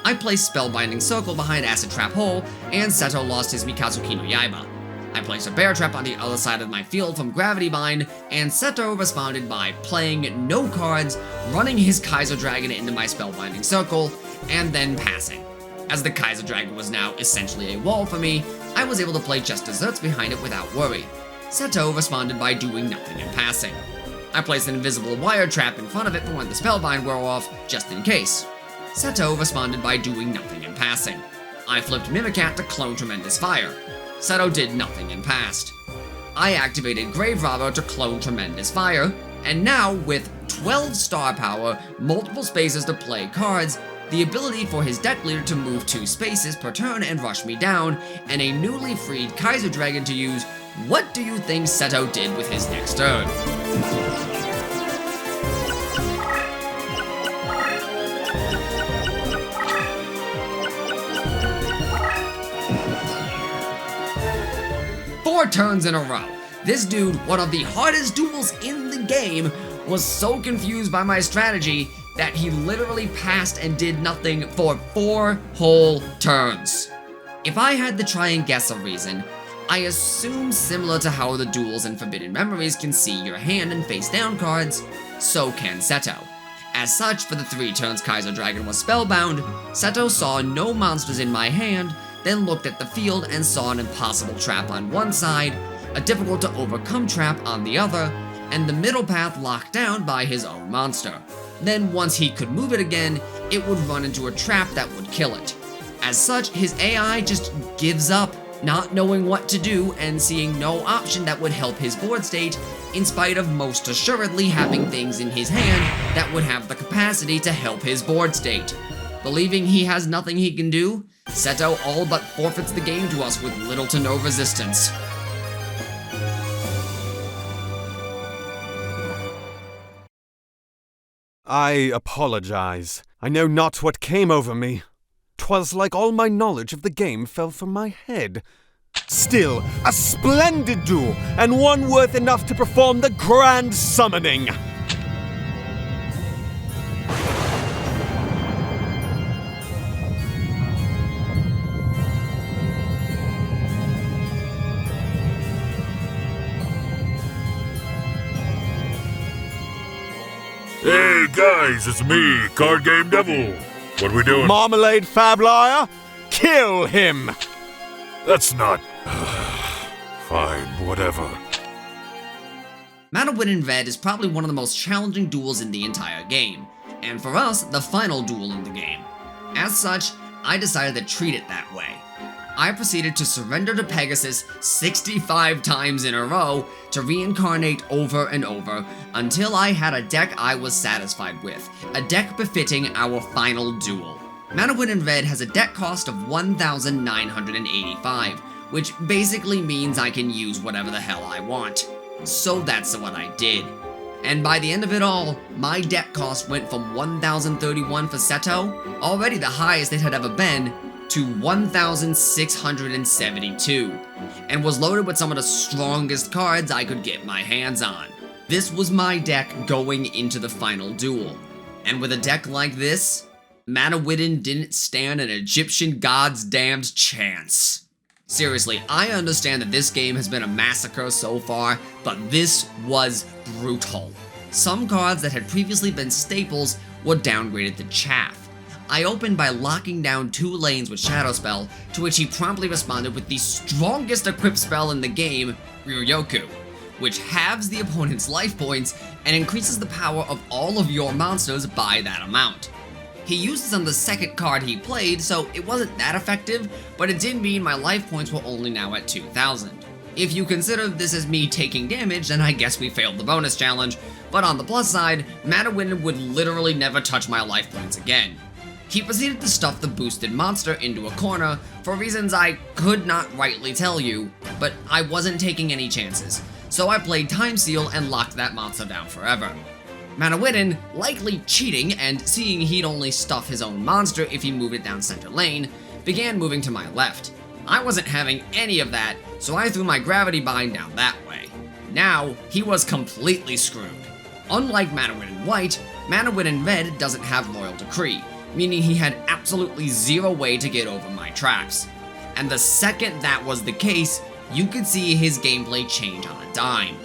I placed Spellbinding Circle behind Acid Trap Hole, and Seto lost his Mikatsuki no Yaiba. I placed a Bear Trap on the other side of my field from Gravity Bind, and Seto responded by playing no cards, running his Kaiser Dragon into my Spellbinding Circle, and then passing. As the Kaiser Dragon was now essentially a wall for me, I was able to play just desserts behind it without worry. Seto responded by doing nothing and passing. I placed an invisible wire trap in front of it for when the Spellbind wore off, just in case. Seto responded by doing nothing and passing. I flipped Mimicat to clone Tremendous Fire. Seto did nothing and passed. I activated Grave Robber to clone Tremendous Fire, and now with 12 star power, multiple spaces to play cards, the ability for his deck leader to move 2 spaces per turn and rush me down, and a newly freed Kaiser Dragon to use, what do you think Seto did with his next turn? Four turns in a row. This dude, one of the hardest duels in the game, was so confused by my strategy that he literally passed and did nothing for 4 whole turns. If I had to try and guess a reason, I assume similar to how the duels in Forbidden Memories can see your hand and face down cards, so can Seto. As such, for the 3 turns Kaiser Dragon was spellbound, Seto saw no monsters in my hand, then looked at the field and saw an impossible trap on one side, a difficult to overcome trap on the other, and the middle path locked down by his own monster. Then once he could move it again, it would run into a trap that would kill it. As such, his AI just gives up, not knowing what to do and seeing no option that would help his board state, in spite of most assuredly having things in his hand that would have the capacity to help his board state. Believing he has nothing he can do, Seto all but forfeits the game to us with little to no resistance. I apologize. I know not what came over me. 'Twas like all my knowledge of the game fell from my head. Still, a splendid duel, and one worth enough to perform the grand summoning. Hey guys, it's me, Card Game Devil. What are we doing? Marmalade Fab Liar? Kill him! That's not... Fine, whatever. Manawyddan Red is probably one of the most challenging duels in the entire game, and for us, the final duel in the game. As such, I decided to treat it that way. I proceeded to surrender to Pegasus 65 times in a row to reincarnate over and over until I had a deck I was satisfied with, a deck befitting our final duel. Manawyddan Red has a deck cost of 1,985, which basically means I can use whatever the hell I want. So that's what I did. And by the end of it all, my deck cost went from 1,031 for Seto, already the highest it had ever been, to 1,672, and was loaded with some of the strongest cards I could get my hands on. This was my deck going into the final duel. And with a deck like this, Manawyddan didn't stand an Egyptian god's damned chance. Seriously, I understand that this game has been a massacre so far, but this was brutal. Some cards that had previously been staples were downgraded to chaff. I opened by locking down 2 lanes with Shadow Spell, to which he promptly responded with the strongest equipped spell in the game, Yugioh, which halves the opponent's life points and increases the power of all of your monsters by that amount. He used this on the second card he played, so it wasn't that effective, but it did mean my life points were only now at 2,000. If you consider this as me taking damage, then I guess we failed the bonus challenge, but on the plus side, Manawyddan would literally never touch my life points again. He proceeded to stuff the boosted monster into a corner for reasons I could not rightly tell you, but I wasn't taking any chances, so I played Time Seal and locked that monster down forever. Manawyddan, likely cheating and seeing he'd only stuff his own monster if he moved it down center lane, began moving to my left. I wasn't having any of that, so I threw my gravity bind down that way. Now, he was completely screwed. Unlike Manawyddan White, Manawyddan Red doesn't have Royal Decree, meaning he had absolutely zero way to get over my traps. And the second that was the case, you could see his gameplay change on a dime.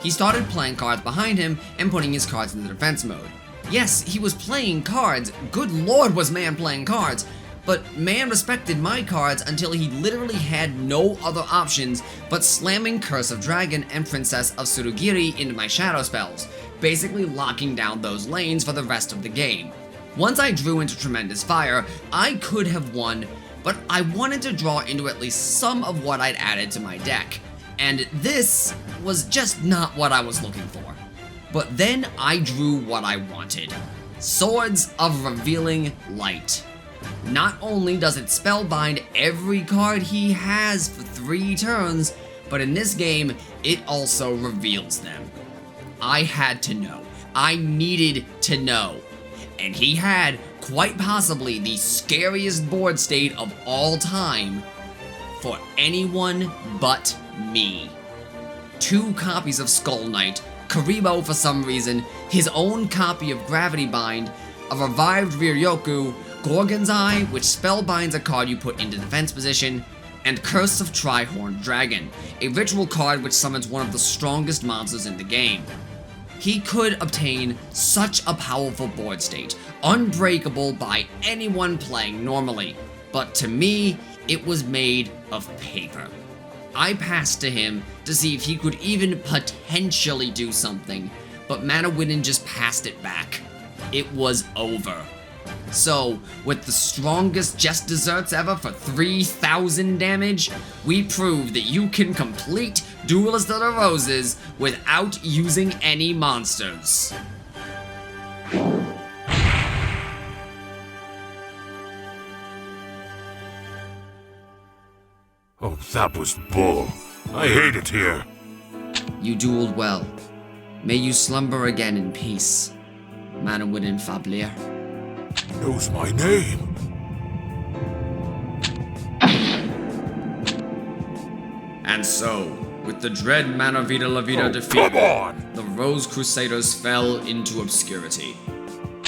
He started playing cards behind him and putting his cards into defense mode. Yes, he was playing cards, good lord was man playing cards, but man respected my cards until he literally had no other options but slamming Curse of Dragon and Princess of Surugiri into my shadow spells, basically locking down those lanes for the rest of the game. Once I drew into Tremendous Fire, I could have won, but I wanted to draw into at least some of what I'd added to my deck, and this was just not what I was looking for. But then I drew what I wanted. Swords of Revealing Light. Not only does it spellbind every card he has for 3 turns, but in this game, it also reveals them. I had to know. I needed to know. And he had, quite possibly, the scariest board state of all time for anyone but me. 2 copies of Skull Knight, Karibo for some reason, his own copy of Gravity Bind, a revived Ryuryoku, Gorgon's Eye, which spellbinds a card you put into defense position, and Curse of Tri-Horned Dragon, a ritual card which summons one of the strongest monsters in the game. He could obtain such a powerful board state, unbreakable by anyone playing normally, but to me, it was made of paper. I passed to him to see if he could even potentially do something, but Manawyddan just passed it back. It was over. So, with the strongest Just Desserts ever for 3,000 damage, we proved that you can complete Duelist of the Roses without using any monsters. Oh, that was bull. I hate it here. You dueled well. May you slumber again in peace, Manawyddan Llyr. Knows my name. And so, with the dread Manawyddan defeated, Come on! the Rose Crusaders fell into obscurity.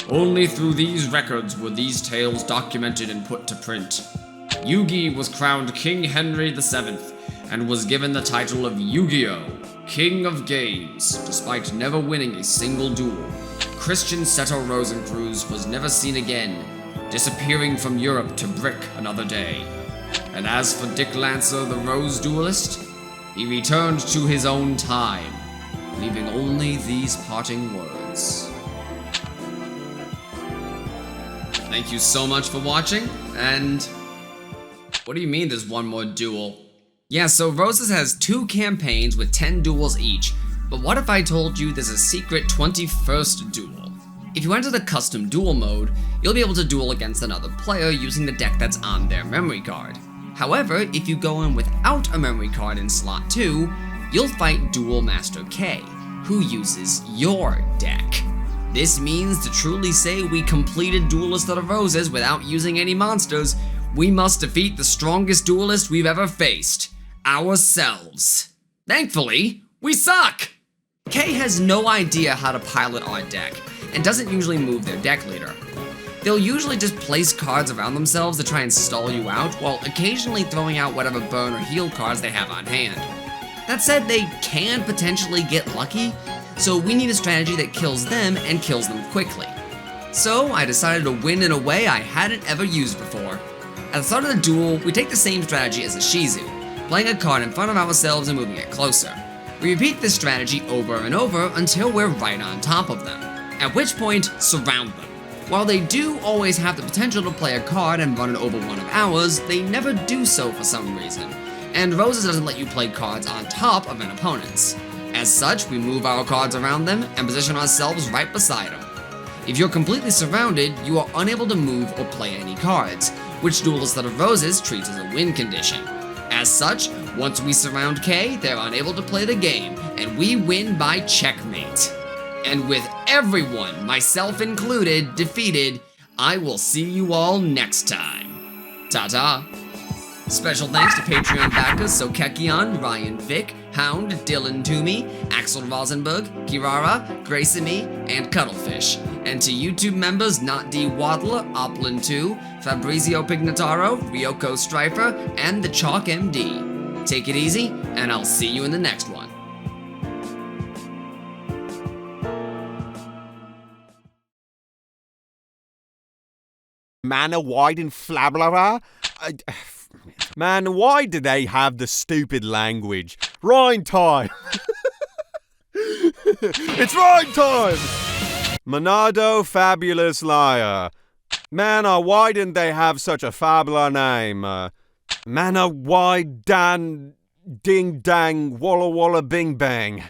Only through these records were these tales documented and put to print. Yugi was crowned King Henry VII, and was given the title of Yugioh, King of Games, despite never winning a single duel. Christian Seto Rosencruz was never seen again, disappearing from Europe to brick another day. And as for Dick Lancer, the Rose Duelist, he returned to his own time, leaving only these parting words. Thank you so much for watching, and what do you mean there's one more duel? Yeah, so Roses has 2 campaigns with 10 duels each, but what if I told you there's a secret 21st duel? If you enter the custom duel mode, you'll be able to duel against another player using the deck that's on their memory card. However, if you go in without a memory card in slot 2, you'll fight Duel Master K, who uses your deck. This means to truly say we completed Duelist of the Roses without using any monsters, we must defeat the strongest duelist we've ever faced, ourselves. Thankfully, we suck! K has no idea how to pilot our deck, and doesn't usually move their deck leader. They'll usually just place cards around themselves to try and stall you out, while occasionally throwing out whatever burn or heal cards they have on hand. That said, they can potentially get lucky, so we need a strategy that kills them and kills them quickly. So I decided to win in a way I hadn't ever used before. At the start of the duel, we take the same strategy as a Shizu, playing a card in front of ourselves and moving it closer. We repeat this strategy over and over until we're right on top of them, at which point, surround them. While they do always have the potential to play a card and run it over one of ours, they never do so for some reason, and Roses doesn't let you play cards on top of an opponent's. As such, we move our cards around them and position ourselves right beside them. If you're completely surrounded, you are unable to move or play any cards, which Duelist of the Roses treats as a win condition. As such, once we surround K, they're unable to play the game, and we win by checkmate. And with everyone, myself included, defeated, I will see you all next time. Ta-ta. Special thanks to Patreon backers Sokekion, Ryan Vick, Hound, Dylan Toomey, Axel Rosenberg, Kirara, Gracemy, and Cuttlefish. And to YouTube members Not D Wadler, Oplin2, Fabrizio Pignataro, Ryoko Strifer, and the Chalk MD. Take it easy, and I'll see you in the next one. Manawyddan Flablara? Man, why do they have the stupid language? Rhyme time! It's rhyme time! Monado Fabulous Llyr. Mana, why didn't they have such a fabulous name? Manawyddan Ding Dang Walla Walla Bing Bang.